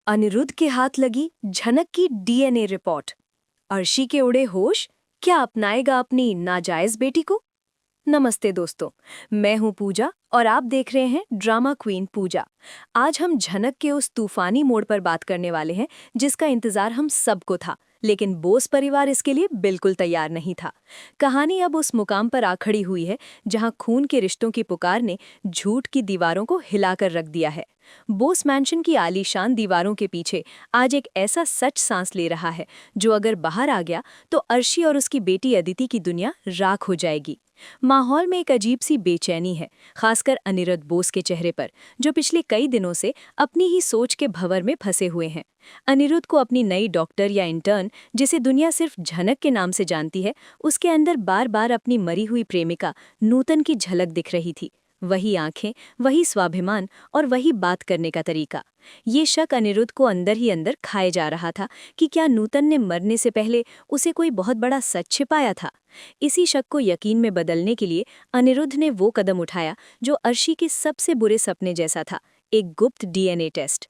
अनिरुद्ध के हाथ लगी झनक की डीएनए रिपोर्ट। अर्शी के उड़े होश, क्या अपनाएगा अपनी नाजायज बेटी को? नमस्ते दोस्तों, मैं हूं पूजा और आप देख रहे हैं ड्रामा क्वीन पूजा। आज हम झनक के उस तूफानी मोड़ पर बात करने वाले हैं जिसका इंतजार हम सबको था, लेकिन बोस परिवार इसके लिए बिल्कुल तैयार नहीं था। कहानी अब उस मुकाम पर आ खड़ी हुई है जहां खून के रिश्तों की पुकार ने झूठ की दीवारों को हिलाकर रख दिया है। बोस मैंशन की आलीशान दीवारों के पीछे आज एक ऐसा सच सांस ले रहा है जो अगर बाहर आ गया तो अर्शी और उसकी बेटी अदिति की दुनिया राख हो जाएगी। माहौल में एक अजीब सी बेचैनी है, खासकर अनिरुद्ध बोस के चेहरे पर, जो पिछले कई दिनों से अपनी ही सोच के भंवर में फंसे हुए हैं। अनिरुद्ध को अपनी नई डॉक्टर या इंटर्न, जिसे दुनिया सिर्फ झनक के नाम से जानती है, उसके अंदर बार बार अपनी मरी हुई प्रेमिका नूतन की झलक दिख रही थी। वही आंखें, वही स्वाभिमान और वही बात करने का तरीका। ये शक अनिरुद्ध को अंदर ही अंदर खाए जा रहा था कि क्या नूतन ने मरने से पहले उसे कोई बहुत बड़ा सच छिपाया था। इसी शक को यकीन में बदलने के लिए अनिरुद्ध ने वो कदम उठाया जो अर्शी के सबसे बुरे सपने जैसा था, एक गुप्त डीएनए टेस्ट।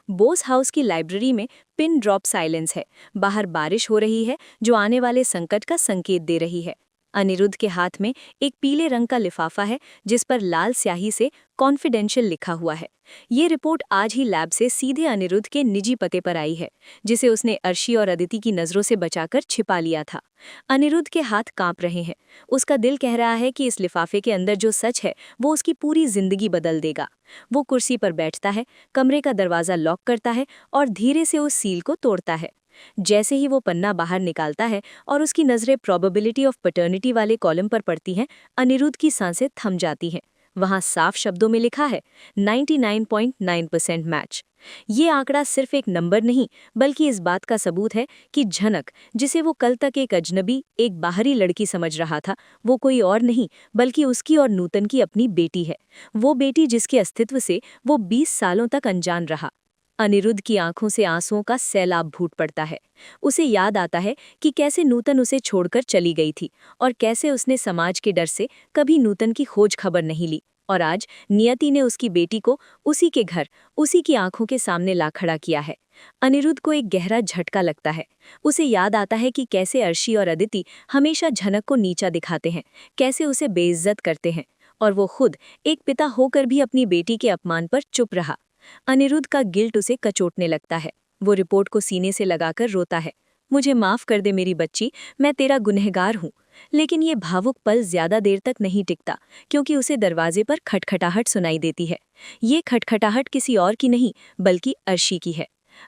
बोस हाउस की लाइब्रेरी में पिन ड्रॉप साइलेंस है। बाहर बारिश हो रही है जो आने वाले संकट का संकेत दे रही है। अनिरुद्ध के हाथ में एक पीले रंग का लिफाफा है जिस पर लाल स्याही से कॉन्फिडेंशियल लिखा हुआ है। ये रिपोर्ट आज ही लैब से सीधे अनिरुद्ध के निजी पते पर आई है, जिसे उसने अर्शी और अदिति की नज़रों से बचाकर छिपा लिया था। अनिरुद्ध के हाथ कांप रहे हैं। उसका दिल कह रहा है कि इस लिफाफे के अंदर जो सच है वो उसकी पूरी जिंदगी बदल देगा। वो कुर्सी पर बैठता है, कमरे का दरवाज़ा लॉक करता है और धीरे से उस सील को तोड़ता है। जैसे ही वो पन्ना बाहर निकालता है और उसकी नज़रें प्रोबेबिलिटी ऑफ पैटर्निटी वाले कॉलम पर पड़ती हैं, अनिरुद्ध की सांसें थम जाती हैं। वहाँ साफ शब्दों में लिखा है 99.9% मैच। ये आंकड़ा सिर्फ एक नंबर नहीं, बल्कि इस बात का सबूत है कि झनक, जिसे वो कल तक एक अजनबी, एक बाहरी लड़की समझ रहा था, वो कोई और नहीं बल्कि उसकी और नूतन की अपनी बेटी है। वो बेटी जिसके अस्तित्व से वो 20 सालों तक अनजान रहा। अनिरुद्ध की आंखों से आंसुओं का सैलाब फूट पड़ता है। उसे याद आता है कि कैसे नूतन उसे छोड़कर चली गई थी और कैसे उसने समाज के डर से कभी नूतन की खोज खबर नहीं ली। और आज नियति ने उसकी बेटी को उसी के घर, उसी की आंखों के सामने ला खड़ा किया है। अनिरुद्ध को एक गहरा झटका लगता है। उसे याद आता है कि कैसे अर्शी और अदिति हमेशा झनक को नीचा दिखाते हैं, कैसे उसे बेइज्जत करते हैं, और वो खुद एक पिता होकर भी अपनी बेटी के अपमान पर चुप रहा। अनिरुद्ध का गिल्ट उसे कचोटने लगता है। वो रिपोर्ट को सीने से लगाकर रोता है। मुझे माफ कर दे मेरी बच्ची, मैं तेरा गुनहगार हूँ। लेकिन ये भावुक पल ज्यादा देर तक नहीं टिकता, क्योंकि उसे दरवाजे पर खटखटाहट सुनाई देती है। ये खटखटाहट किसी और की नहीं बल्कि अर्शी की है।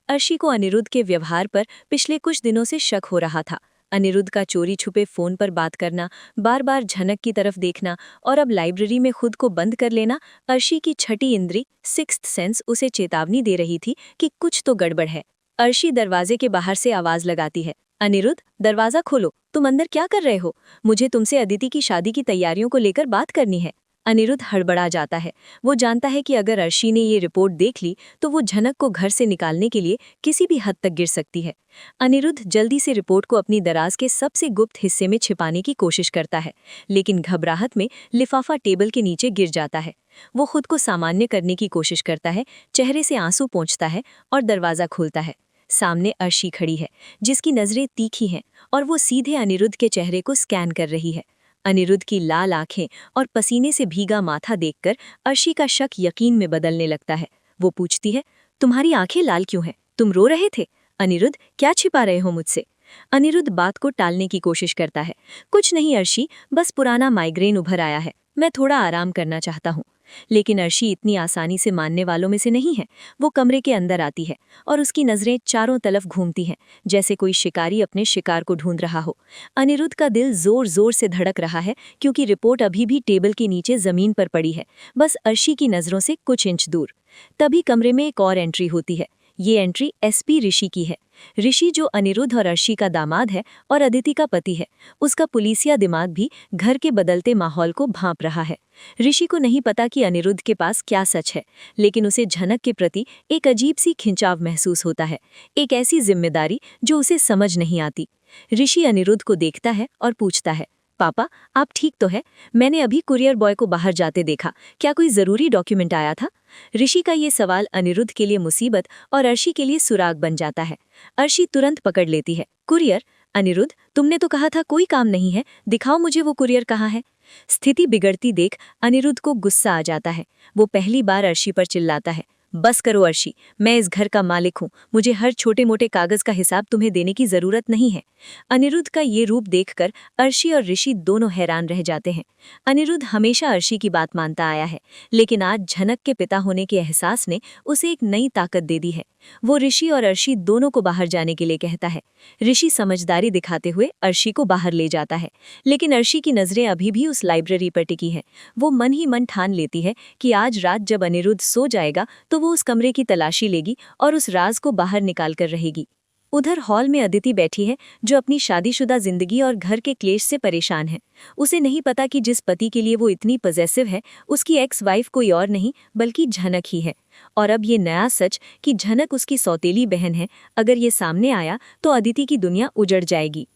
अर्शी को अनिरुद्ध के व्यवहार पर पिछले कुछ दिनों से शक हो रहा था। अनिरुद्ध का चोरी छुपे फोन पर बात करना, बार बार झनक की तरफ देखना और अब लाइब्रेरी में खुद को बंद कर लेना, अर्शी की छठी इंद्री, सिक्स्थ सेंस, उसे चेतावनी दे रही थी कि कुछ तो गड़बड़ है। अर्शी दरवाजे के बाहर से आवाज लगाती है, अनिरुद्ध, दरवाजा खोलो, तुम अंदर क्या कर रहे हो? मुझे तुमसे अदिति की शादी की तैयारियों को लेकर बात करनी है। अनिरुद्ध हड़बड़ा जाता है। वो जानता है कि अगर अर्शी ने ये रिपोर्ट देख ली तो वो झनक को घर से निकालने के लिए किसी भी हद तक गिर सकती है। अनिरुद्ध जल्दी से रिपोर्ट को अपनी दराज के सबसे गुप्त हिस्से में छिपाने की कोशिश करता है, लेकिन घबराहट में लिफाफा टेबल के नीचे गिर जाता है। वो खुद को सामान्य करने की कोशिश करता है, चेहरे से आंसू पोंछता है और दरवाज़ा खोलता है। सामने अर्शी खड़ी है, जिसकी नज़रें तीखी हैं और वो सीधे अनिरुद्ध के चेहरे को स्कैन कर रही है। अनिरुद्ध की लाल आंखें और पसीने से भीगा माथा देखकर अर्शी का शक यकीन में बदलने लगता है। वो पूछती है, तुम्हारी आंखें लाल क्यों हैं? तुम रो रहे थे? अनिरुद्ध, क्या छिपा रहे हो मुझसे? अनिरुद्ध बात को टालने की कोशिश करता है। कुछ नहीं अर्शी, बस पुराना माइग्रेन उभर आया है, मैं थोड़ा आराम करना चाहता हूँ। लेकिन अर्शी इतनी आसानी से मानने वालों में से नहीं है। वो कमरे के अंदर आती है और उसकी नज़रें चारों तरफ घूमती हैं, जैसे कोई शिकारी अपने शिकार को ढूंढ रहा हो। अनिरुद्ध का दिल जोर जोर से धड़क रहा है, क्योंकि रिपोर्ट अभी भी टेबल के नीचे ज़मीन पर पड़ी है, बस अर्शी की नज़रों से कुछ इंच दूर। तभी कमरे में एक और एंट्री होती है। ये एंट्री एसपी ऋषि की है। ऋषि, जो अनिरुद्ध और अर्शी का दामाद है और अदिति का पति है, उसका पुलिसिया दिमाग भी घर के बदलते माहौल को भांप रहा है। ऋषि को नहीं पता कि अनिरुद्ध के पास क्या सच है, लेकिन उसे झनक के प्रति एक अजीब सी खिंचाव महसूस होता है, एक ऐसी जिम्मेदारी जो उसे समझ नहीं आती। ऋषि अनिरुद्ध को देखता है और पूछता है, पापा, आप ठीक तो है? मैंने अभी कुरियर बॉय को बाहर जाते देखा। क्या कोई जरूरी डॉक्यूमेंट आया था? ऋषि का ये सवाल अनिरुद्ध के लिए मुसीबत और अर्शी के लिए सुराग बन जाता है। अर्शी तुरंत पकड़ लेती है। कुरियर? अनिरुद्ध, तुमने तो कहा था कोई काम नहीं है, दिखाओ मुझे वो कुरियर कहाँ है। स्थिति बिगड़ती देख अनिरुद्ध को गुस्सा आ जाता है। वो पहली बार अर्शी पर चिल्लाता है, बस करो अर्शी, मैं इस घर का मालिक हूँ, मुझे हर छोटे मोटे कागज का हिसाब तुम्हें देने की जरूरत नहीं है। अनिरुद्ध का ये रूप देखकर अर्शी और ऋषि दोनों हैरान रह जाते हैं। अनिरुद्ध हमेशा अर्शी की बात मानता आया है, लेकिन आज झनक के पिता होने के एहसास ने उसे एक नई ताकत दे दी है। वो ऋषि और अर्शी दोनों को बाहर जाने के लिए कहता है। ऋषि समझदारी दिखाते हुए अर्शी को बाहर ले जाता है, लेकिन अर्शी की नजरें अभी भी उस लाइब्रेरी पर टिकी हैं। वो मन ही मन ठान लेती है कि आज रात जब अनिरुद्ध सो जाएगा तो वो उस कमरे की तलाशी लेगी और उस राज को बाहर निकाल कर रहेगी। उधर हॉल में अदिति बैठी है, जो अपनी शादीशुदा जिंदगी और घर के क्लेश से परेशान है। उसे नहीं पता कि जिस पति के लिए वो इतनी पॉजेसिव है, उसकी एक्स वाइफ कोई और नहीं बल्कि झनक ही है। और अब ये नया सच कि झनक उसकी सौतेली बहन है, अगर ये सामने आया तो अदिति की दुनिया उजड़ जाएगी।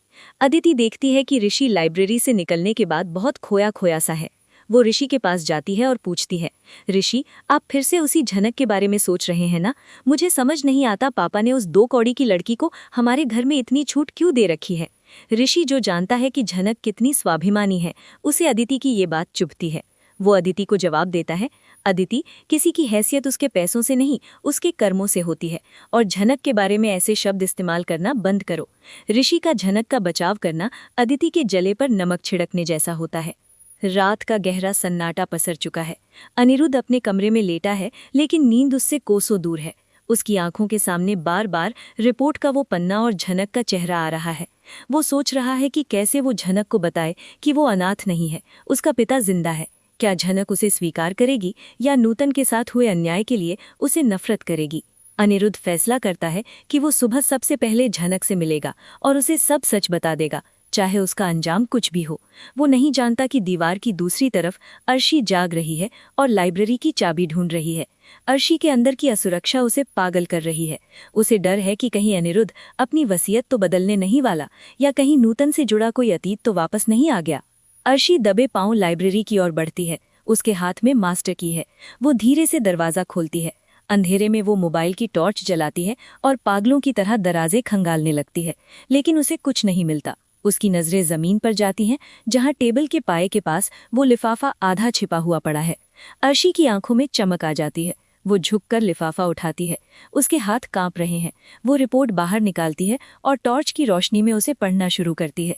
अदिति देखती है कि ऋषि लाइब्रेरी से निकलने के बाद बहुत खोया खोया सा है। वो ऋषि के पास जाती है और पूछती है, ऋषि, आप फिर से उसी झनक के बारे में सोच रहे हैं ना? मुझे समझ नहीं आता पापा ने उस 2 कौड़ी की लड़की को हमारे घर में इतनी छूट क्यों दे रखी है। ऋषि, जो जानता है कि झनक कितनी स्वाभिमानी है, उसे अदिति की ये बात चुभती है। वो अदिति को जवाब देता है, अदिति, किसी की हैसियत उसके पैसों से नहीं, उसके कर्मों से होती है, और झनक के बारे में ऐसे शब्द इस्तेमाल करना बंद करो। ऋषि का झनक का बचाव करना अदिति के जले पर नमक छिड़कने जैसा होता है। रात का गहरा सन्नाटा पसर चुका है। अनिरुद्ध अपने कमरे में लेटा है, लेकिन नींद उससे कोसों दूर है। उसकी आंखों के सामने बार बार रिपोर्ट का वो पन्ना और झनक का चेहरा आ रहा है। वो सोच रहा है कि कैसे वो झनक को बताए कि वो अनाथ नहीं है, उसका पिता जिंदा है। क्या झनक उसे स्वीकार करेगी या नूतन के साथ हुए अन्याय के लिए उसे नफरत करेगी? अनिरुद्ध फैसला करता है कि वो सुबह सबसे पहले झनक से मिलेगा और उसे सब सच बता देगा, चाहे उसका अंजाम कुछ भी हो। वो नहीं जानता कि दीवार की दूसरी तरफ अर्शी जाग रही है और लाइब्रेरी की चाबी ढूंढ रही है। अर्शी के अंदर की असुरक्षा उसे पागल कर रही है। उसे डर है कि कहीं अनिरुद्ध अपनी वसीयत तो बदलने नहीं वाला, या कहीं नूतन से जुड़ा कोई अतीत तो वापस नहीं आ गया। अर्शी दबे पांव लाइब्रेरी की ओर बढ़ती है। उसके हाथ में मास्टर की है। वो धीरे से दरवाजा खोलती है। अंधेरे में वो मोबाइल की टॉर्च जलाती है और पागलों की तरह दराजे खंगालने लगती है, लेकिन उसे कुछ नहीं मिलता। उसकी नजरें जमीन पर जाती हैं, जहां टेबल के पाए के पास वो लिफाफा आधा छिपा हुआ पड़ा है। अर्शी की आंखों में चमक आ जाती है। वो झुककर लिफाफा उठाती है। उसके हाथ कांप रहे हैं। वो रिपोर्ट बाहर निकालती है और टॉर्च की रोशनी में उसे पढ़ना शुरू करती है।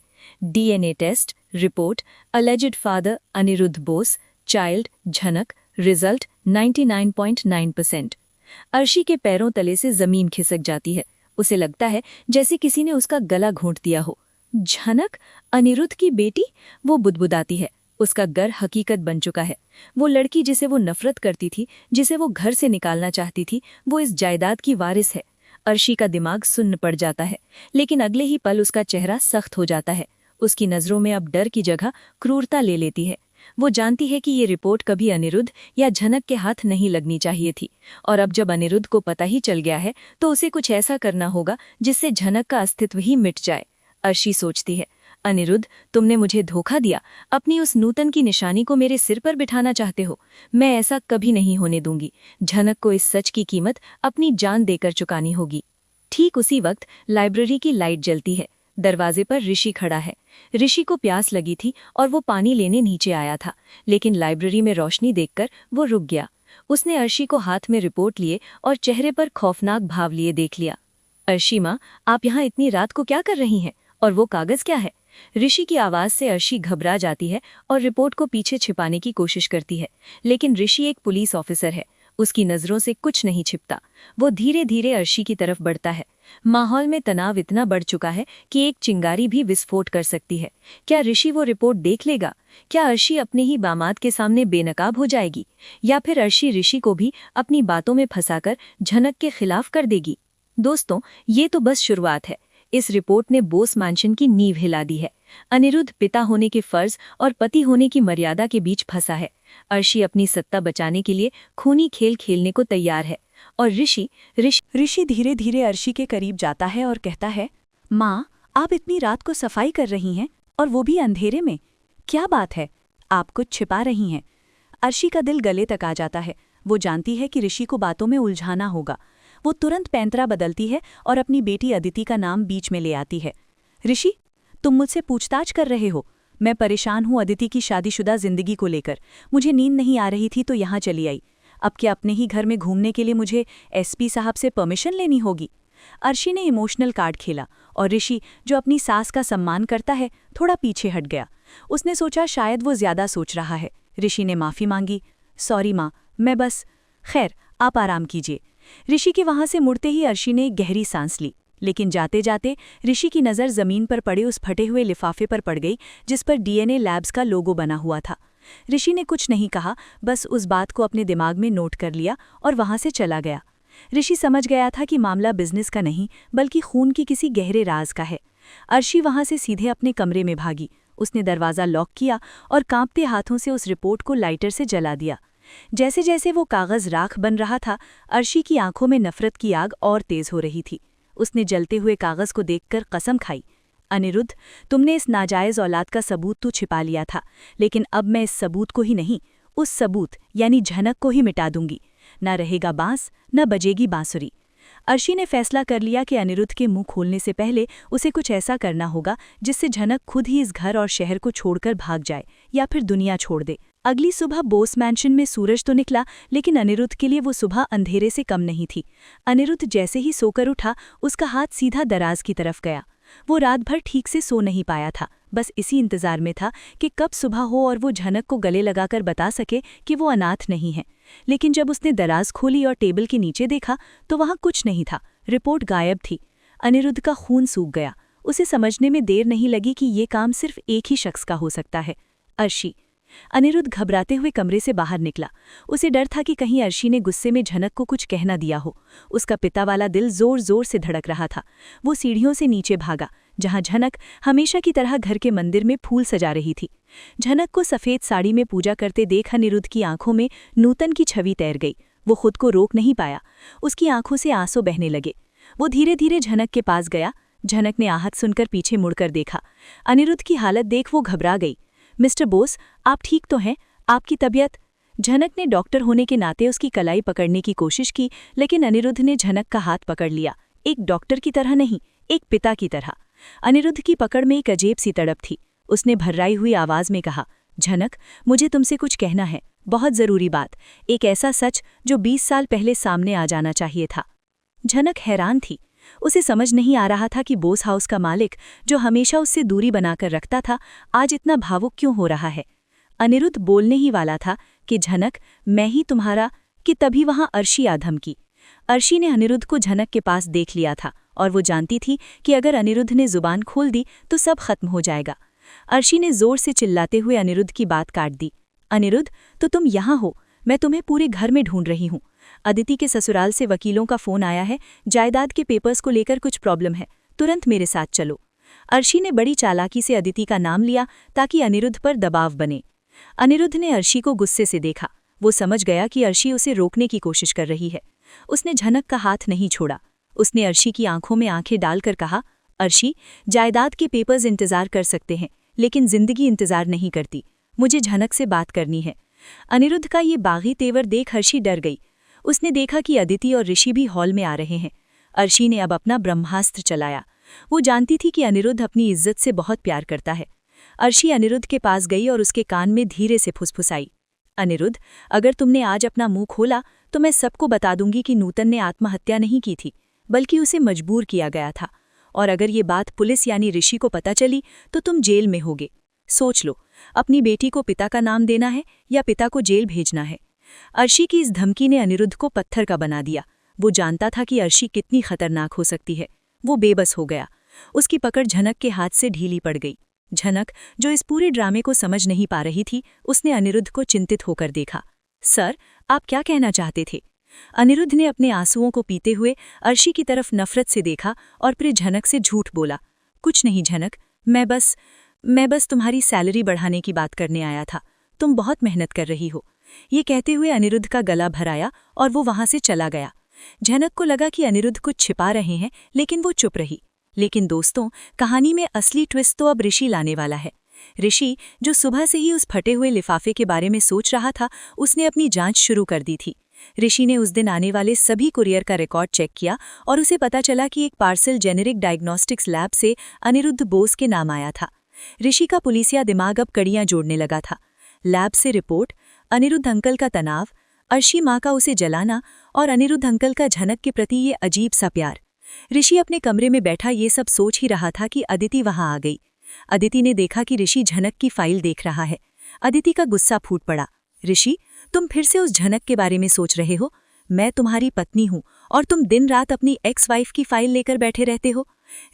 DNA test report, alleged father Anirudh Bose, child Jhanak, result 99.9%। Arshi के पैरों तले से जमीन खिसक जाती है। उसे लगता है जैसे किसी ने उसका गला घोंट दिया हो। झनक, अनिरुद्ध की बेटी? वो बुदबुदाती है। उसका गर हकीकत बन चुका है। वो लड़की जिसे वो नफरत करती थी, जिसे वो घर से निकालना चाहती थी, वो इस जायदाद की वारिस है। अर्शी का दिमाग सुन्न पड़ जाता है, लेकिन अगले ही पल उसका चेहरा सख्त हो जाता है। उसकी नजरों में अब डर की जगह क्रूरता ले लेती है। वो जानती है कि ये रिपोर्ट कभी अनिरुद्ध या झनक के हाथ नहीं लगनी चाहिए थी, और अब जब अनिरुद्ध को पता ही चल गया है तो उसे कुछ ऐसा करना होगा जिससे झनक का अस्तित्व ही मिट जाए। अर्शी सोचती है, अनिरुद्ध, तुमने मुझे धोखा दिया। अपनी उस नूतन की निशानी को मेरे सिर पर बिठाना चाहते हो। मैं ऐसा कभी नहीं होने दूंगी। झनक को इस सच की कीमत अपनी जान देकर चुकानी होगी। ठीक उसी वक्त लाइब्रेरी की लाइट जलती है। दरवाजे पर ऋषि खड़ा है। ऋषि को प्यास लगी थी और वो पानी लेने नीचे आया था, लेकिन लाइब्रेरी में रोशनी देखकर वो रुक गया। उसने अर्शी को हाथ में रिपोर्ट लिए और चेहरे पर खौफनाक भाव लिए देख लिया। अर्शी माँ, आप यहाँ इतनी रात को क्या कर रही हैं? और वो कागज क्या है? ऋषि की आवाज से अर्शी घबरा जाती है और रिपोर्ट को पीछे छिपाने की कोशिश करती है, लेकिन ऋषि एक पुलिस ऑफिसर है। उसकी नजरों से कुछ नहीं छिपता। वो धीरे धीरे अर्शी की तरफ बढ़ता है। माहौल में तनाव इतना बढ़ चुका है कि एक चिंगारी भी विस्फोट कर सकती है। क्या ऋषि वो रिपोर्ट देख लेगा? क्या अर्शी अपने ही दामाद के सामने बेनकाब हो जाएगी? या फिर अर्शी ऋषि को भी अपनी बातों में फंसाकर झनक के खिलाफ कर देगी? दोस्तों, ये तो बस शुरुआत है। इस रिपोर्ट ने बोस मैंशन की नींव हिला दी है। अनिरुद्ध पिता होने के फर्ज और पति होने की मर्यादा के बीच फंसा है। अर्शी अपनी सत्ता बचाने के लिए खूनी खेल खेलने को तैयार है, और ऋषि धीरे धीरे अर्शी के करीब जाता है और कहता है, माँ, आप इतनी रात को सफाई कर रही हैं, और वो भी अंधेरे में। क्या बात है, आप कुछ छिपा रही हैं। अर्शी का दिल गले तक आ जाता है। वो जानती है कि ऋषि को बातों में उलझाना होगा। वो तुरंत पैंतरा बदलती है और अपनी बेटी अदिति का नाम बीच में ले आती है। ऋषि, तुम मुझसे पूछताछ कर रहे हो? मैं परेशान हूँ अदिति की शादीशुदा जिंदगी को लेकर। मुझे नींद नहीं आ रही थी तो यहाँ चली आई। अब क्या अपने ही घर में घूमने के लिए मुझे एसपी साहब से परमिशन लेनी होगी? अर्शी ने इमोशनल कार्ड खेला और ऋषि, जो अपनी सास का सम्मान करता है, थोड़ा पीछे हट गया। उसने सोचा शायद वो ज्यादा सोच रहा है। ऋषि ने माफी मांगी। सॉरी माँ, मैं बस। खैर, आप आराम कीजिए। ऋषि के वहां से मुड़ते ही अर्शी ने एक गहरी सांस ली, लेकिन जाते जाते ऋषि की नज़र जमीन पर पड़े उस फटे हुए लिफाफे पर पड़ गई जिस पर डीएनए लैब्स का लोगो बना हुआ था। ऋषि ने कुछ नहीं कहा, बस उस बात को अपने दिमाग में नोट कर लिया और वहां से चला गया। ऋषि समझ गया था कि मामला बिजनेस का नहीं बल्कि खून की किसी गहरे राज का है। अर्शी वहां से सीधे अपने कमरे में भागी। उसने दरवाज़ा लॉक किया और कांपते हाथों से उस रिपोर्ट को लाइटर से जला दिया। जैसे जैसे वो कागज़ राख बन रहा था, अर्शी की आंखों में नफरत की आग और तेज हो रही थी। उसने जलते हुए कागज़ को देखकर कसम खाई, अनिरुद्ध, तुमने इस नाजायज़ औलाद का सबूत तो छिपा लिया था, लेकिन अब मैं इस सबूत को ही नहीं, उस सबूत यानी झनक को ही मिटा दूंगी। न रहेगा बांस, न बजेगी बांसुरी। अर्शी ने फैसला कर लिया कि अनिरुद्ध के मुंह खोलने से पहले उसे कुछ ऐसा करना होगा जिससे झनक खुद ही इस घर और शहर को छोड़कर भाग जाए या फिर दुनिया छोड़ दे। अगली सुबह बोस मैंशन में सूरज तो निकला, लेकिन अनिरुद्ध के लिए वो सुबह अंधेरे से कम नहीं थी। अनिरुद्ध जैसे ही सोकर उठा, उसका हाथ सीधा दराज की तरफ गया। वो रात भर ठीक से सो नहीं पाया था, बस इसी इंतजार में था कि कब सुबह हो और वो झनक को गले लगाकर बता सके कि वो अनाथ नहीं है। लेकिन जब उसने दराज खोली और टेबल के नीचे देखा तो वहाँ कुछ नहीं था। रिपोर्ट गायब थी। अनिरुद्ध का खून सूख गया। उसे समझने में देर नहीं लगी कि ये काम सिर्फ एक ही शख्स का हो सकता है, अर्शी। अनिरुद्ध घबराते हुए कमरे से बाहर निकला। उसे डर था कि कहीं अर्शी ने गुस्से में झनक को कुछ कहना दिया हो। उसका पिता वाला दिल जोर जोर से धड़क रहा था। वो सीढ़ियों से नीचे भागा, जहां झनक हमेशा की तरह घर के मंदिर में फूल सजा रही थी। झनक को सफ़ेद साड़ी में पूजा करते देख अनिरुद्ध की आंखों में नूतन की छवि तैर गई। वो खुद को रोक नहीं पाया। उसकी आंखों से आंसू बहने लगे। वो धीरे धीरे झनक के पास गया। झनक ने आहत सुनकर पीछे मुड़कर देखा। अनिरुद्ध की हालत देख वो घबरा गई। मिस्टर बोस, आप ठीक तो हैं? आपकी तबीयत? झनक ने डॉक्टर होने के नाते उसकी कलाई पकड़ने की कोशिश की, लेकिन अनिरुद्ध ने झनक का हाथ पकड़ लिया। एक डॉक्टर की तरह नहीं, एक पिता की तरह। अनिरुद्ध की पकड़ में एक अजीब सी तड़प थी। उसने भर्राई हुई आवाज में कहा, झनक, मुझे तुमसे कुछ कहना है, बहुत जरूरी बात, एक ऐसा सच जो 20 साल पहले सामने आ जाना चाहिए था। झनक हैरान थी। उसे समझ नहीं आ रहा था कि बोस हाउस का मालिक, जो हमेशा उससे दूरी बनाकर रखता था, आज इतना भावुक क्यों हो रहा है। अनिरुद्ध बोलने ही वाला था कि झनक, मैं ही तुम्हारा, कि तभी वहां अर्शी आ धमकी। अर्शी ने अनिरुद्ध को झनक के पास देख लिया था और वो जानती थी कि अगर अनिरुद्ध ने जुबान खोल दी तो सब खत्म हो जाएगा। अर्शी ने जोर से चिल्लाते हुए अनिरुद्ध की बात काट दी। अनिरुद्ध, तो तुम यहाँ हो? मैं तुम्हें पूरे घर में ढूंढ रही हूँ। अदिति के ससुराल से वकीलों का फोन आया है, जायदाद के पेपर्स को लेकर कुछ प्रॉब्लम है, तुरंत मेरे साथ चलो। अर्शी ने बड़ी चालाकी से अदिति का नाम लिया ताकि अनिरुद्ध पर दबाव बने। अनिरुद्ध ने अर्शी को गुस्से से देखा। वो समझ गया कि अर्शी उसे रोकने की कोशिश कर रही है। उसने झनक का हाथ नहीं छोड़ा। उसने अर्शी की आंखों में आंखें डालकर कहा, अर्शी, जायदाद के पेपर्स इंतजार कर सकते हैं, लेकिन जिंदगी इंतजार नहीं करती। मुझे झनक से बात करनी है। अनिरुद्ध का ये बागी तेवर देख अर्शी डर गई। उसने देखा कि अदिति और ऋषि भी हॉल में आ रहे हैं। अर्शी ने अब अपना ब्रह्मास्त्र चलाया। वो जानती थी कि अनिरुद्ध अपनी इज्जत से बहुत प्यार करता है। अर्शी अनिरुद्ध के पास गई और उसके कान में धीरे से फुसफुसाई, अनिरुद्ध, अगर तुमने आज अपना मुंह खोला तो मैं सबको बता दूंगी कि नूतन ने आत्महत्या नहीं की थी, बल्कि उसे मजबूर किया गया था। और अगर ये बात पुलिस यानी ऋषि को पता चली तो तुम जेल में होगे। सोच लो, अपनी बेटी को पिता का नाम देना है या पिता को जेल भेजना है। अर्शी की इस धमकी ने अनिरुद्ध को पत्थर का बना दिया। वो जानता था कि अर्शी कितनी खतरनाक हो सकती है। वो बेबस हो गया। उसकी पकड़ झनक के हाथ से ढीली पड़ गई। झनक, जो इस पूरे ड्रामे को समझ नहीं पा रही थी, उसने अनिरुद्ध को चिंतित होकर देखा। सर, आप क्या कहना चाहते थे? अनिरुद्ध ने अपने आंसुओं को पीते हुए अर्शी की तरफ नफरत से देखा और फिर झनक से झूठ बोला, कुछ नहीं झनक, मैं बस तुम्हारी सैलरी बढ़ाने की बात करने आया था। तुम बहुत मेहनत कर रही हो। ये कहते हुए अनिरुद्ध का गला भराया और वो वहां से चला गया। झनक को लगा कि अनिरुद्ध कुछ छिपा रहे हैं, लेकिन वो चुप रही। लेकिन दोस्तों, कहानी में असली ट्विस्ट तो अब ऋषि लाने वाला है। ऋषि, जो सुबह से ही उस फटे हुए लिफाफे के बारे में सोच रहा था, उसने अपनी जांच शुरू कर दी थी। ऋषि ने उस दिन आने वाले सभी कुरियर का रिकॉर्ड चेक किया और उसे पता चला कि एक पार्सल जेनेरिक डायग्नोस्टिक्स लैब से अनिरुद्ध बोस के नाम आया था। ऋषि का पुलिसिया दिमाग अब कड़ियां जोड़ने लगा था। लैब से रिपोर्ट, अनिरुद्ध अंकल का तनाव, अर्शी माँ का उसे जलाना और अनिरुद्ध अंकल का झनक के प्रति ये अजीब सा प्यार। ऋषि अपने कमरे में बैठा ये सब सोच ही रहा था कि अदिति वहां आ गई। अदिति ने देखा कि ऋषि झनक की फाइल देख रहा है। अदिति का गुस्सा फूट पड़ा। ऋषि, तुम फिर से उस झनक के बारे में सोच रहे हो? मैं तुम्हारी पत्नी हूँ और तुम दिन रात अपनी एक्स वाइफ की फाइल लेकर बैठे रहते हो।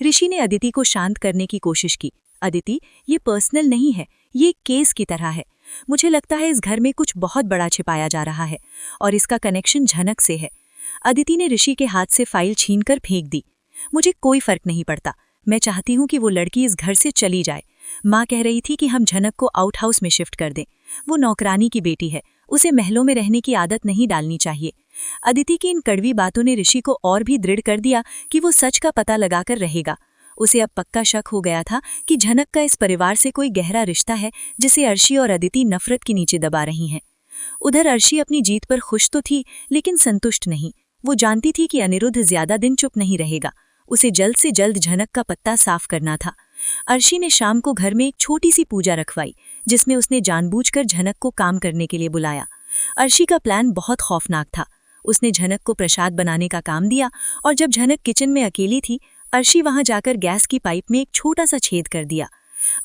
ऋषि ने अदिति को शांत करने की कोशिश की। अदिति, ये पर्सनल नहीं है, ये केस की तरह है। मुझे लगता है इस घर में कुछ बहुत बड़ा छिपाया जा रहा है और इसका कनेक्शन झनक से है। अदिति ने ऋषि के हाथ से फाइल छीनकर फेंक दी। मुझे कोई फर्क नहीं पड़ता, मैं चाहती हूँ कि वो लड़की इस घर से चली जाए। माँ कह रही थी कि हम झनक को आउट हाउस में शिफ्ट कर दें। वो नौकरानी की बेटी है, उसे महलों में रहने की आदत नहीं डालनी चाहिए। अदिति की इन कड़वी बातों ने ऋषि को और भी दृढ़ कर दिया कि वो सच का पता लगाकर रहेगा। उसे अब पक्का शक हो गया था कि झनक का इस परिवार से कोई गहरा रिश्ता है जिसे अर्शी और अदिति नफरत के नीचे दबा रही हैं। उधर अर्शी अपनी जीत पर खुश तो थी, लेकिन संतुष्ट नहीं। वो जानती थी कि अनिरुद्ध ज्यादा दिन चुप नहीं रहेगा। उसे जल्द से जल्द झनक का पत्ता साफ करना था। अर्शी ने शाम को घर में एक छोटी सी पूजा रखवाई, जिसमें उसने जानबूझकर झनक को काम करने के लिए बुलाया। अर्शी का प्लान बहुत खौफनाक था। उसने झनक को प्रसाद बनाने का काम दिया और जब झनक किचन में अकेली थी, अर्शी वहां जाकर गैस की पाइप में एक छोटा सा छेद कर दिया।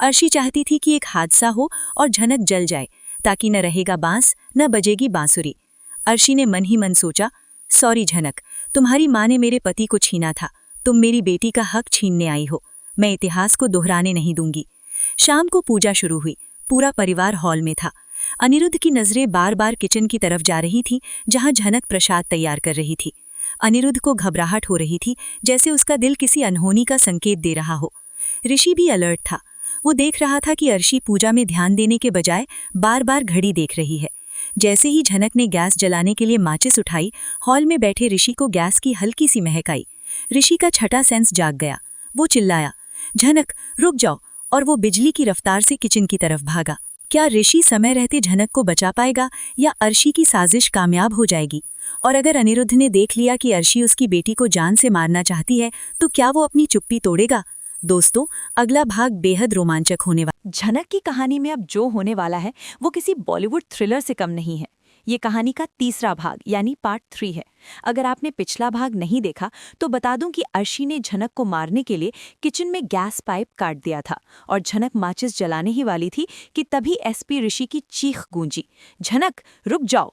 अर्शी चाहती थी कि एक हादसा हो और झनक जल जाए, ताकि न रहेगा बांस न बजेगी बांसुरी। अर्शी ने मन ही मन सोचा, सॉरी झनक, तुम्हारी माँ ने मेरे पति को छीना था, तुम मेरी बेटी का हक छीनने आई हो। मैं इतिहास को दोहराने नहीं दूंगी। शाम को पूजा शुरू हुई। पूरा परिवार हॉल में था। अनिरुद्ध की नजरें बार बार किचन की तरफ जा रही थी, जहां झनक प्रसाद तैयार कर रही थी। अनिरुद्ध को घबराहट हो रही थी, जैसे उसका दिल किसी अनहोनी का संकेत दे रहा हो। ऋषि भी अलर्ट था। वो देख रहा था कि अर्शी पूजा में ध्यान देने के बजाय बार बार घड़ी देख रही है। जैसे ही झनक ने गैस जलाने के लिए माचिस उठाई, हॉल में बैठे ऋषि को गैस की हल्की सी महक आई। ऋषि का छठा सेंस जाग गया। वो चिल्लाया, झनक रुक जाओ, और वो बिजली की रफ्तार से किचन की तरफ भागा। क्या ऋषि समय रहते झनक को बचा पाएगा या अर्शी की साजिश कामयाब हो जाएगी? और अगर अनिरुद्ध ने देख लिया कि अर्शी उसकी बेटी को जान से मारना चाहती है, तो क्या वो अपनी चुप्पी तोड़ेगा? दोस्तों, अगला भाग बेहद रोमांचक होने वाला। झनक की कहानी में अब जो होने वाला है वो किसी बॉलीवुड थ्रिलर से कम नहीं है। ये कहानी का तीसरा भाग यानी पार्ट 3 है। अगर आपने पिछला भाग नहीं देखा तो बता दूं कि अर्शी ने झनक को मारने के लिए किचन में गैस पाइप काट दिया था और झनक माचिस जलाने ही वाली थी कि तभी एसपी ऋषि की चीख गूंजी, झनक रुक जाओ।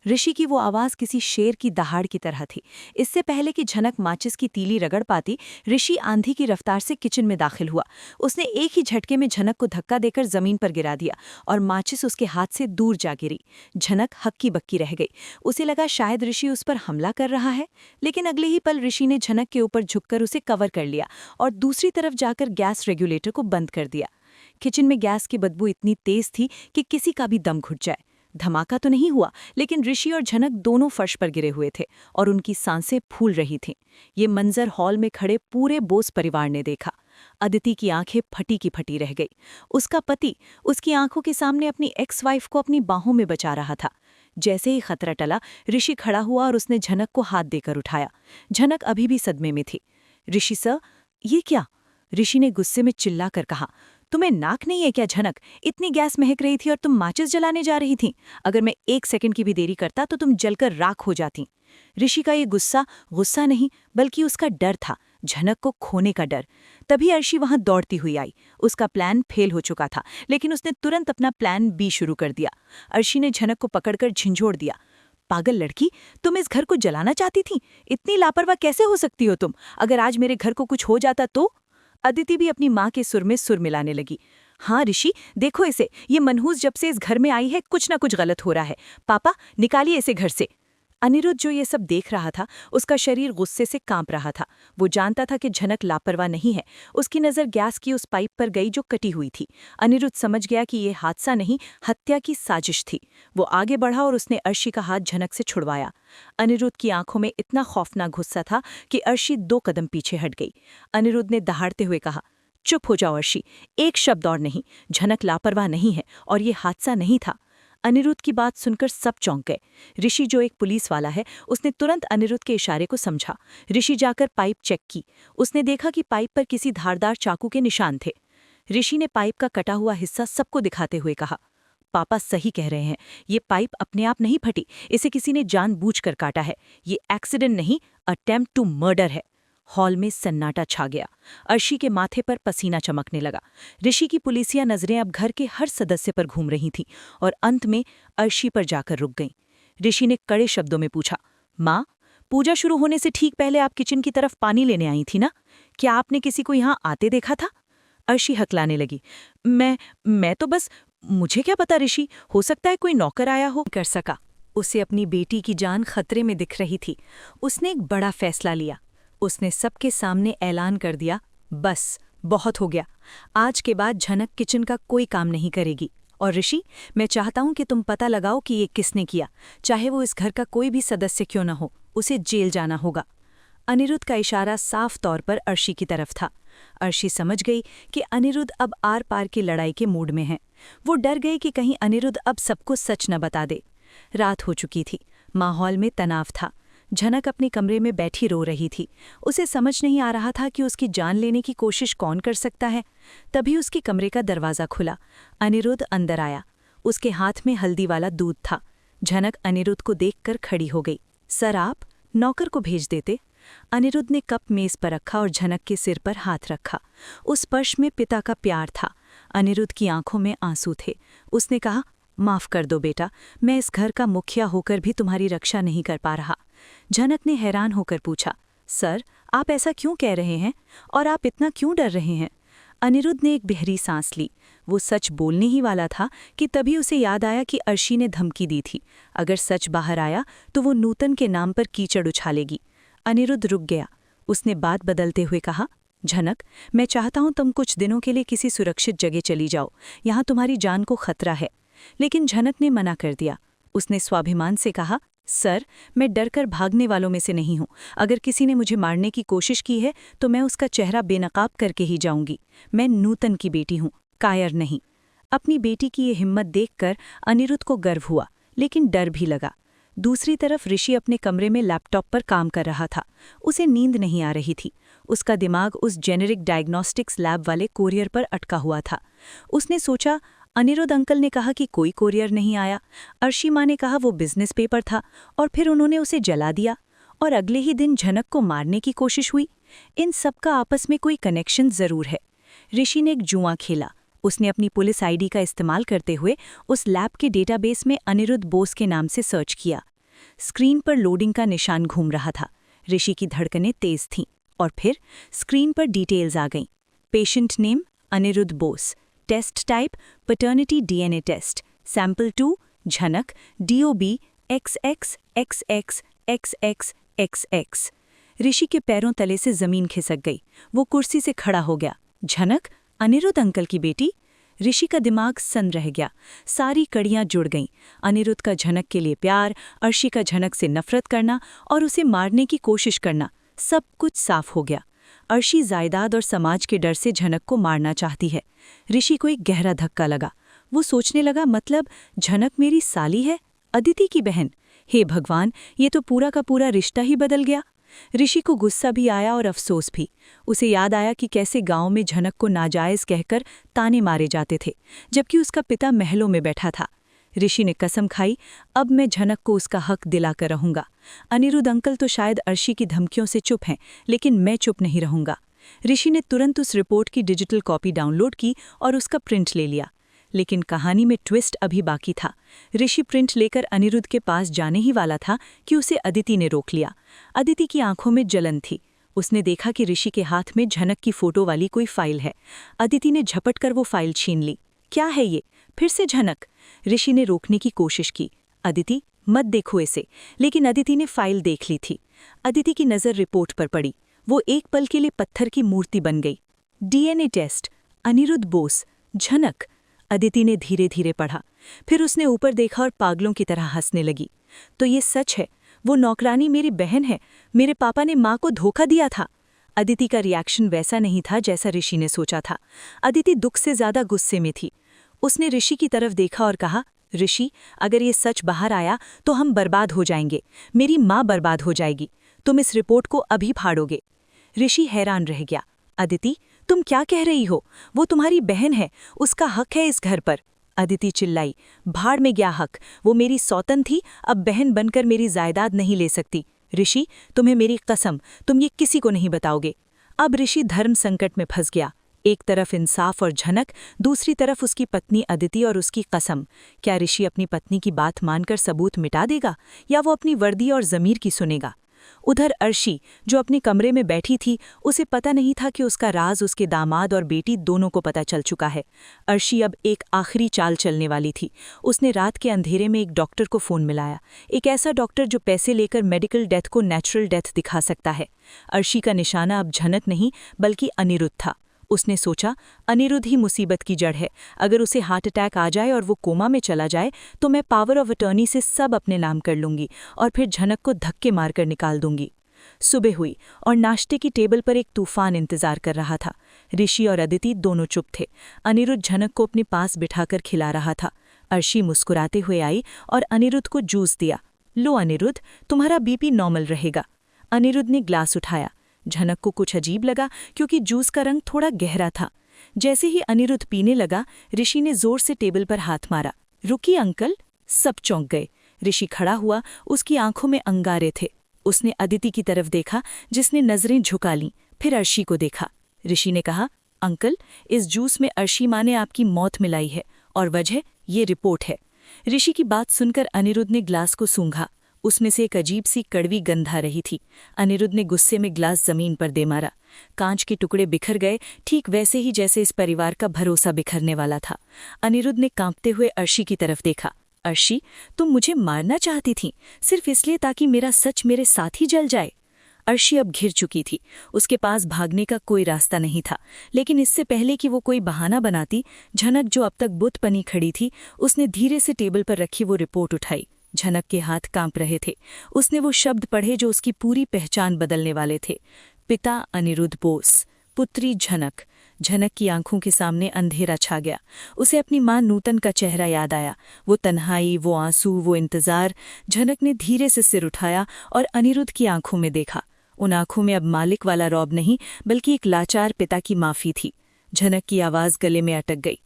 ऋषि की वो आवाज़ किसी शेर की दहाड़ की तरह थी। इससे पहले कि झनक माचिस की तीली रगड़ पाती, ऋषि आंधी की रफ्तार से किचन में दाखिल हुआ। उसने एक ही झटके में झनक को धक्का देकर जमीन पर गिरा दिया और माचिस उसके हाथ से दूर जा गिरी। झनक हक्की बक्की रह गई। उसे लगा शायद ऋषि उस पर हमला कर रहा है, लेकिन अगले ही पल ऋषि ने झनक के ऊपर झुककर उसे कवर कर लिया और दूसरी तरफ जाकर गैस रेगुलेटर को बंद कर दिया। किचन में गैस की बदबू इतनी तेज थी कि किसी का भी दम घुट जाए। धमाका तो नहीं हुआ, लेकिन ऋषि और झनक दोनों फर्श पर गिरे हुए थे और उनकी सांसें फूल रही थीं। ये मंजर हॉल में खड़े पूरे बोस परिवार ने देखा। अदिति की आंखें फटी की फटी रह गई। उसका पति उसकी आंखों के सामने अपनी एक्स वाइफ को अपनी बाहों में बचा रहा था। जैसे ही खतरा टला, ऋषि खड़ा हुआ और उसने झनक को हाथ देकर उठाया। झनक अभी भी सदमे में थी। ऋषि सर, ये क्या? ऋषि ने गुस्से में चिल्ला कर कहा, तुम्हें नाक नहीं है क्या झनक? इतनी गैस महक रही थी और तुम माचिस जलाने जा रही थी। अगर मैं 1 सेकंड की भी देरी करता तो तुम जलकर राख हो जाती। ऋषि का ये गुस्सा नहीं बल्कि उसका डर था, झनक को खोने का डर। तभी अर्शी वहां दौड़ती हुई आई। उसका प्लान फेल हो चुका था, लेकिन उसने तुरंत अपना प्लान बी शुरू कर दिया। अर्शी ने झनक को पकड़कर झिंझोड़ दिया, पागल लड़की, तुम इस घर को जलाना चाहती थी? इतनी लापरवाह कैसे हो सकती हो तुम? अगर आज मेरे घर को कुछ हो जाता तो? अदिति भी अपनी माँ के सुर में सुर मिलाने लगी। हाँ ऋषि, देखो इसे, ये मनहूस जब से इस घर में आई है कुछ ना कुछ गलत हो रहा है। पापा, निकालिए इसे घर से। अनिरुद्ध जो ये सब देख रहा था, उसका शरीर गुस्से से कांप रहा था। वो जानता था कि झनक लापरवाह नहीं है। उसकी नज़र गैस की उस पाइप पर गई जो कटी हुई थी। अनिरुद्ध समझ गया कि ये हादसा नहीं, हत्या की साजिश थी। वो आगे बढ़ा और उसने अर्शी का हाथ झनक से छुड़वाया। अनिरुद्ध की आंखों में इतना खौफनाक गुस्सा था कि अर्शी 2 कदम पीछे हट गई। अनिरुद्ध ने दहाड़ते हुए कहा, चुप हो जाओ अर्शी, एक शब्द और नहीं। झनक लापरवाह नहीं है और ये हादसा नहीं था। अनिरुद्ध की बात सुनकर सब चौंक गए। ऋषि जो एक पुलिस वाला है, उसने तुरंत अनिरुद्ध के इशारे को समझा। ऋषि जाकर पाइप चेक की। उसने देखा कि पाइप पर किसी धारदार चाकू के निशान थे। ऋषि ने पाइप का कटा हुआ हिस्सा सबको दिखाते हुए कहा, पापा सही कह रहे हैं, ये पाइप अपने आप नहीं फटी, इसे किसी ने जानबूझकर काटा है। ये एक्सीडेंट नहीं, अटेम्प्ट टू मर्डर है। हॉल में सन्नाटा छा गया। अर्शी के माथे पर पसीना चमकने लगा। ऋषि की पुलिसिया नजरें अब घर के हर सदस्य पर घूम रही थीं और अंत में अर्शी पर जाकर रुक गईं। ऋषि ने कड़े शब्दों में पूछा, माँ, पूजा शुरू होने से ठीक पहले आप किचन की तरफ पानी लेने आई थी ना? क्या आपने किसी को यहाँ आते देखा था? अर्शी हकलाने लगी, मैं तो बस, मुझे क्या पता ऋषि, हो सकता है कोई नौकर आया हो। कर सका। उसे अपनी बेटी की जान खतरे में दिख रही थी। उसने एक बड़ा फैसला लिया। उसने सबके सामने ऐलान कर दिया, बस बहुत हो गया, आज के बाद झनक किचन का कोई काम नहीं करेगी। और ऋषि, मैं चाहता हूं कि तुम पता लगाओ कि ये किसने किया, चाहे वो इस घर का कोई भी सदस्य क्यों न हो, उसे जेल जाना होगा। अनिरुद्ध का इशारा साफ तौर पर अर्शी की तरफ था। अर्शी समझ गई कि अनिरुद्ध अब आर पार की लड़ाई के मूड में है। वो डर गई कि कहीं अनिरुद्ध अब सबको सच न बता दे। रात हो चुकी थी। माहौल में तनाव था। झनक अपने कमरे में बैठी रो रही थी। उसे समझ नहीं आ रहा था कि उसकी जान लेने की कोशिश कौन कर सकता है। तभी उसके कमरे का दरवाज़ा खुला। अनिरुद्ध अंदर आया। उसके हाथ में हल्दी वाला दूध था। झनक अनिरुद्ध को देखकर खड़ी हो गई। सर, आप नौकर को भेज देते। अनिरुद्ध ने कप मेज पर रखा और झनक के सिर पर हाथ रखा। उस स्पर्श में पिता का प्यार था। अनिरुद्ध की आंखों में आंसू थे। उसने कहा, माफ कर दो बेटा, मैं इस घर का मुखिया होकर भी तुम्हारी रक्षा नहीं कर पा रहा। झनक ने हैरान होकर पूछा, सर, आप ऐसा क्यों कह रहे हैं और आप इतना क्यों डर रहे हैं? अनिरुद्ध ने एक गहरी सांस ली। वो सच बोलने ही वाला था कि तभी उसे याद आया कि अर्शी ने धमकी दी थी, अगर सच बाहर आया तो वो नूतन के नाम पर कीचड़ उछालेगी। अनिरुद्ध रुक गया। उसने बात बदलते हुए कहा, झनक, मैं चाहता हूं तुम कुछ दिनों के लिए किसी सुरक्षित जगह चली जाओ, यहाँ तुम्हारी जान को खतरा है। लेकिन झनक ने मना कर दिया। उसने स्वाभिमान से कहा, सर, मैं डरकर भागने वालों में से नहीं हूं। अगर किसी ने मुझे मारने की कोशिश की है तो मैं उसका चेहरा बेनकाब करके ही जाऊंगी। मैं नूतन की बेटी हूं, कायर नहीं। अपनी बेटी की ये हिम्मत देखकर अनिरुद्ध को गर्व हुआ, लेकिन डर भी लगा। दूसरी तरफ ऋषि अपने कमरे में लैपटॉप पर काम कर रहा था। उसे नींद नहीं आ रही थी। उसका दिमाग उस जेनेरिक डायग्नोस्टिक्स लैब वाले कोरियर पर अटका हुआ था। उसने सोचा, अनिरुद्ध अंकल ने कहा कि कोई कोरियर नहीं आया। अर्शी माँ ने कहा वो बिजनेस पेपर था और फिर उन्होंने उसे जला दिया। और अगले ही दिन झनक को मारने की कोशिश हुई। इन सब का आपस में कोई कनेक्शन जरूर है। ऋषि ने एक जुआ खेला। उसने अपनी पुलिस आईडी का इस्तेमाल करते हुए उस लैब के डेटाबेस में अनिरुद्ध बोस के नाम से सर्च किया। स्क्रीन पर लोडिंग का निशान घूम रहा था। ऋषि की धड़कनें तेज थीं और फिर स्क्रीन पर डिटेल्स आ गईं। Patient name Anirudh Bose, test type paternity DNA test, sample 2 Jhanak, DOB XXXXXXXX। ऋषि के पैरों तले से जमीन खिसक गई। वो कुर्सी से खड़ा हो गया। झनक, अनिरुद्ध अंकल की बेटी? ऋषि का दिमाग सन रह गया। सारी कड़ियां जुड़ गईं। अनिरुद्ध का झनक के लिए प्यार, अर्शी का झनक से नफरत करना और उसे मारने की कोशिश करना, सब कुछ साफ हो गया। अर्शी जायदाद और समाज के डर से झनक को मारना चाहती है। ऋषि को एक गहरा धक्का लगा। वो सोचने लगा, मतलब झनक मेरी साली है, अदिति की बहन। हे भगवान, ये तो पूरा का पूरा रिश्ता ही बदल गया। ऋषि को गुस्सा भी आया और अफसोस भी। उसे याद आया कि कैसे गांव में झनक को नाजायज कहकर ताने मारे जाते थे, जबकि उसका पिता महलों में बैठा था। ऋषि ने कसम खाई, अब मैं झनक को उसका हक दिलाकर रहूंगा। अनिरुद्ध अंकल तो शायद अर्शी की धमकियों से चुप हैं, लेकिन मैं चुप नहीं रहूंगा। ऋषि ने तुरंत उस रिपोर्ट की डिजिटल कॉपी डाउनलोड की और उसका प्रिंट ले लिया। लेकिन कहानी में ट्विस्ट अभी बाकी था। ऋषि प्रिंट लेकर अनिरुद्ध के पास जाने ही वाला था कि उसे अदिति ने रोक लिया। अदिति की आंखों में जलन थी। उसने देखा कि ऋषि के हाथ में झनक की फोटो वाली कोई फाइल है। अदिति ने झपट कर वो फाइल छीन ली। क्या है ये? फिर से झनक? ऋषि ने रोकने की कोशिश की। अदिति, मत देखो इसे। लेकिन अदिति ने फाइल देख ली थी। अदिति की नज़र रिपोर्ट पर पड़ी। वो एक पल के लिए पत्थर की मूर्ति बन गई। डीएनए टेस्ट, अनिरुद्ध बोस, झनक। अदिति ने धीरे धीरे पढ़ा। फिर उसने ऊपर देखा और पागलों की तरह हंसने लगी। तो ये सच है, वो नौकरानी मेरी बहन है। मेरे पापा ने माँ को धोखा दिया था। अदिति का रिएक्शन वैसा नहीं था जैसा ऋषि ने सोचा था। अदिति दुख से ज्यादा गुस्से में थी। उसने ऋषि की तरफ देखा और कहा, ऋषि, अगर ये सच बाहर आया तो हम बर्बाद हो जाएंगे, मेरी माँ बर्बाद हो जाएगी, तुम इस रिपोर्ट को अभी फाड़ोगे। ऋषि हैरान रह गया। अदिति, तुम क्या कह रही हो? वो तुम्हारी बहन है, उसका हक है इस घर पर। अदिति चिल्लाई, भाड़ में गया हक, वो मेरी सौतन थी, अब बहन बनकर मेरी जायदाद नहीं ले सकती। ऋषि, तुम्हें मेरी कसम, तुम ये किसी को नहीं बताओगे। अब ऋषि धर्म संकट में फंस गया। एक तरफ इंसाफ और झनक, दूसरी तरफ उसकी पत्नी अदिति और उसकी कसम। क्या ऋषि अपनी पत्नी की बात मानकर सबूत मिटा देगा या वो अपनी वर्दी और ज़मीर की सुनेगा? उधर अर्शी, जो अपने कमरे में बैठी थी, उसे पता नहीं था कि उसका राज उसके दामाद और बेटी दोनों को पता चल चुका है। अर्शी अब एक आखिरी चाल चलने वाली थी। उसने रात के अंधेरे में एक डॉक्टर को फ़ोन मिलाया, एक ऐसा डॉक्टर जो पैसे लेकर मेडिकल डेथ को नेचुरल डेथ दिखा सकता है। अर्शी का निशाना अब झनक नहीं बल्कि अनिरुद्ध था। उसने सोचा, अनिरुद्ध ही मुसीबत की जड़ है। अगर उसे हार्ट अटैक आ जाए और वो कोमा में चला जाए तो मैं पावर ऑफ अटर्नी से सब अपने नाम कर लूंगी और फिर झनक को धक्के मारकर निकाल दूंगी। सुबह हुई और नाश्ते की टेबल पर एक तूफान इंतजार कर रहा था। ऋषि और अदिति दोनों चुप थे। अनिरुद्ध झनक को अपने पास बिठाकर खिला रहा था। अर्शी मुस्कुराते हुए आई और अनिरुद्ध को जूस दिया। लो अनिरुद्ध, तुम्हारा बीपी नॉर्मल रहेगा। अनिरुद्ध ने ग्लास उठाया। झनक को कुछ अजीब लगा क्योंकि जूस का रंग थोड़ा गहरा था। जैसे ही अनिरुद्ध पीने लगा, ऋषि ने जोर से टेबल पर हाथ मारा। रुकिए अंकल। सब चौंक गए। ऋषि खड़ा हुआ, उसकी आंखों में अंगारे थे। उसने अदिति की तरफ देखा, जिसने नजरें झुका लीं, फिर अर्शी को देखा। ऋषि ने कहा, अंकल, इस जूस में अर्शी माँ ने आपकी मौत मिलाई है और वजह ये रिपोर्ट है। ऋषि की बात सुनकर अनिरुद्ध ने ग्लास को सूंघा। उसमें से एक अजीब सी कड़वी गंध आ रही थी। अनिरुद्ध ने गुस्से में ग्लास जमीन पर दे मारा। कांच के टुकड़े बिखर गए, ठीक वैसे ही जैसे इस परिवार का भरोसा बिखरने वाला था। अनिरुद्ध ने कांपते हुए अर्शी की तरफ देखा। अर्शी, तुम मुझे मारना चाहती थी, सिर्फ इसलिए ताकि मेरा सच मेरे साथ ही जल जाए। अर्शी अब घिर चुकी थी। उसके पास भागने का कोई रास्ता नहीं था। लेकिन इससे पहले कि वो कोई बहाना बनाती, झनक, जो अब तक बुत बनी खड़ी थी, उसने धीरे से टेबल पर रखी वो रिपोर्ट उठाई। झनक के हाथ कांप रहे थे। उसने वो शब्द पढ़े जो उसकी पूरी पहचान बदलने वाले थे। पिता अनिरुद्ध बोस, पुत्री झनक। झनक की आंखों के सामने अंधेरा छा गया। उसे अपनी मां नूतन का चेहरा याद आया। वो तन्हाई, वो आंसू, वो इंतजार। झनक ने धीरे से सिर उठाया और अनिरुद्ध की आंखों में देखा। उन आंखों में अब मालिक वाला रौब नहीं बल्कि एक लाचार पिता की माफी थी। झनक की आवाज गले में अटक गई।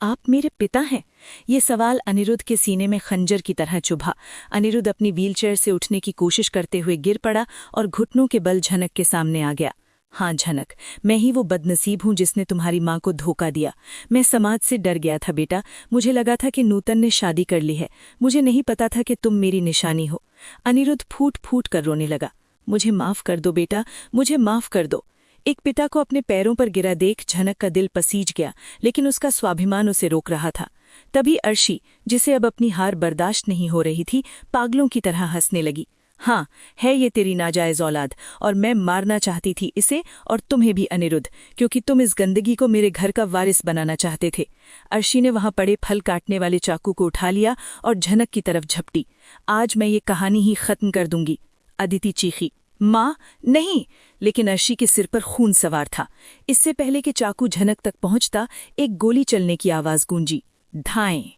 आप मेरे पिता हैं? ये सवाल अनिरुद्ध के सीने में खंजर की तरह चुभा। अनिरुद्ध अपनी व्हीलचेयर से उठने की कोशिश करते हुए गिर पड़ा और घुटनों के बल झनक के सामने आ गया। हाँ झनक, मैं ही वो बदनसीब हूँ जिसने तुम्हारी माँ को धोखा दिया। मैं समाज से डर गया था बेटा। मुझे लगा था कि नूतन ने शादी कर ली है। मुझे नहीं पता था कि तुम मेरी निशानी हो। अनिरुद्ध फूट फूट कर रोने लगा। मुझे माफ कर दो बेटा, मुझे माफ कर दो। एक पिता को अपने पैरों पर गिरा देख झनक का दिल पसीज गया, लेकिन उसका स्वाभिमान उसे रोक रहा था। तभी अर्शी, जिसे अब अपनी हार बर्दाश्त नहीं हो रही थी, पागलों की तरह हंसने लगी। हाँ, है ये तेरी नाजायज औलाद, और मैं मारना चाहती थी इसे और तुम्हें भी अनिरुद्ध, क्योंकि तुम इस गंदगी को मेरे घर का वारिस बनाना चाहते थे। अर्शी ने वहां पड़े फल काटने वाले चाकू को उठा लिया और झनक की तरफ झपटी। आज मैं ये कहानी ही खत्म कर दूंगी। अदिति चीखी, माँ नहीं, लेकिन अर्शी के सिर पर खून सवार था। इससे पहले कि चाकू झनक तक पहुंचता, एक गोली चलने की आवाज गूंजी। धाएं!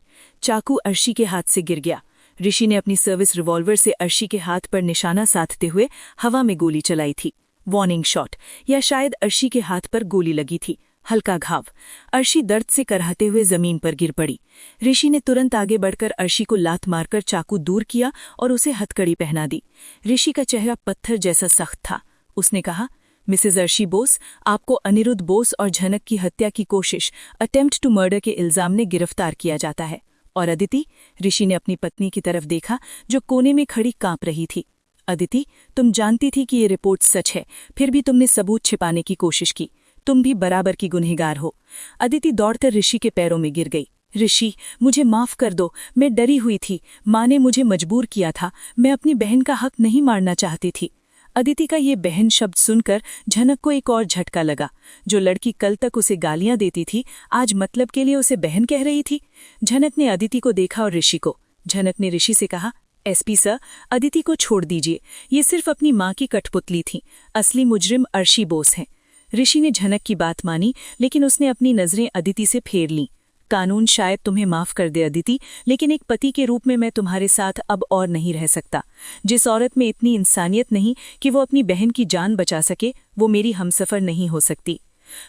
चाकू अर्शी के हाथ से गिर गया। ऋषि ने अपनी सर्विस रिवॉल्वर से अर्शी के हाथ पर निशाना साधते हुए हवा में गोली चलाई थी। वार्निंग शॉट, या शायद अर्शी के हाथ पर गोली लगी थी। हल्का घाव। अर्शी दर्द से कराहते हुए जमीन पर गिर पड़ी। ऋषि ने तुरंत आगे बढ़कर अर्शी को लात मारकर चाकू दूर किया और उसे हथकड़ी पहना दी। ऋषि का चेहरा पत्थर जैसा सख्त था। उसने कहा, मिसेज अर्शी बोस, आपको अनिरुद्ध बोस और झनक की हत्या की कोशिश, अटेम्प्ट टू मर्डर के इल्जाम में गिरफ्तार किया जाता है। और अदिति? ऋषि ने अपनी पत्नी की तरफ देखा, जो कोने में खड़ी कांप रही थी। अदिति, तुम जानती थी कि ये रिपोर्ट सच है, फिर भी तुमने सबूत छिपाने की कोशिश की। तुम भी बराबर की गुनहगार हो। अदिति दौड़कर ऋषि के पैरों में गिर गई। ऋषि, मुझे माफ कर दो, मैं डरी हुई थी। माँ ने मुझे मजबूर किया था। मैं अपनी बहन का हक नहीं मारना चाहती थी। अदिति का ये बहन शब्द सुनकर झनक को एक और झटका लगा। जो लड़की कल तक उसे गालियां देती थी, आज मतलब के लिए उसे बहन कह रही थी। झनक ने अदिति को देखा और ऋषि को। झनक ने ऋषि से कहा, एसपी सर, अदिति को छोड़ दीजिए। ये सिर्फ अपनी माँ की कठपुतली थी। असली मुजरिम अर्शी बोस हैं। ऋषि ने झनक की बात मानी, लेकिन उसने अपनी नज़रें अदिति से फेर लीं। कानून शायद तुम्हें माफ़ कर दे अदिति, लेकिन एक पति के रूप में मैं तुम्हारे साथ अब और नहीं रह सकता। जिस औरत में इतनी इंसानियत नहीं कि वो अपनी बहन की जान बचा सके, वो मेरी हमसफ़र नहीं हो सकती।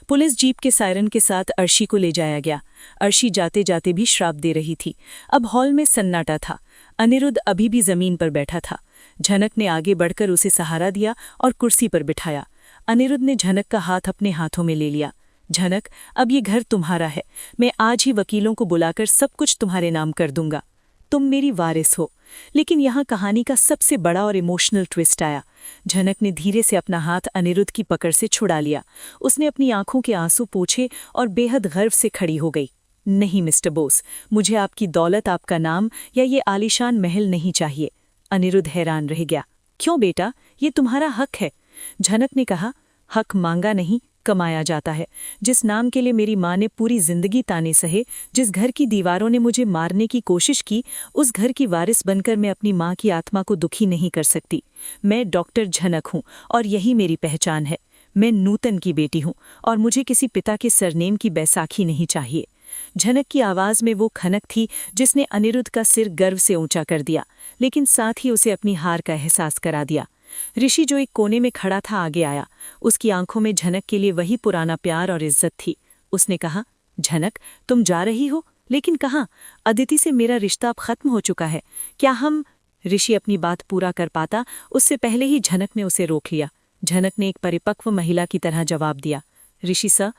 पुलिस जीप के सायरन के साथ अर्शी को ले जाया गया। अर्शी जाते जाते भी श्राप दे रही थी। अब हॉल में सन्नाटा था। अनिरुद्ध अभी भी जमीन पर बैठा था। झनक ने आगे बढ़कर उसे सहारा दिया और कुर्सी पर बिठाया। अनिरुद्ध ने झनक का हाथ अपने हाथों में ले लिया। झनक, अब ये घर तुम्हारा है। मैं आज ही वकीलों को बुलाकर सब कुछ तुम्हारे नाम कर दूंगा। तुम मेरी वारिस हो। लेकिन यहाँ कहानी का सबसे बड़ा और इमोशनल ट्विस्ट आया। झनक ने धीरे से अपना हाथ अनिरुद्ध की पकड़ से छुड़ा लिया। उसने अपनी आंखों के आंसू पोंछे और बेहद गर्व से खड़ी हो गई। नहीं मिस्टर बोस, मुझे आपकी दौलत, आपका नाम या ये आलीशान महल नहीं चाहिए। अनिरुद्ध हैरान रह गया। क्यों बेटा, ये तुम्हारा हक है। झनक ने कहा, हक मांगा नहीं, कमाया जाता है। जिस नाम के लिए मेरी माँ ने पूरी जिंदगी ताने सहे, जिस घर की दीवारों ने मुझे मारने की कोशिश की, उस घर की वारिस बनकर मैं अपनी माँ की आत्मा को दुखी नहीं कर सकती। मैं डॉक्टर झनक हूँ और यही मेरी पहचान है। मैं नूतन की बेटी हूँ और मुझे किसी पिता के सरनेम की बैसाखी नहीं चाहिए। झनक की आवाज़ में वो खनक थी जिसने अनिरुद्ध का सिर गर्व से ऊंचा कर दिया, लेकिन साथ ही उसे अपनी हार का एहसास करा दिया। ऋषि जो एक कोने में खड़ा था आगे आया। उसकी आंखों में झनक के लिए वही पुराना प्यार और इज्जत थी। उसने कहा, झनक, तुम जा रही हो? लेकिन कहाँ? अदिति से मेरा रिश्ता अब खत्म हो चुका है। क्या हम... ऋषि अपनी बात पूरा कर पाता उससे पहले ही झनक ने उसे रोक लिया। झनक ने एक परिपक्व महिला की तरह जवाब दिया, ऋषि सर,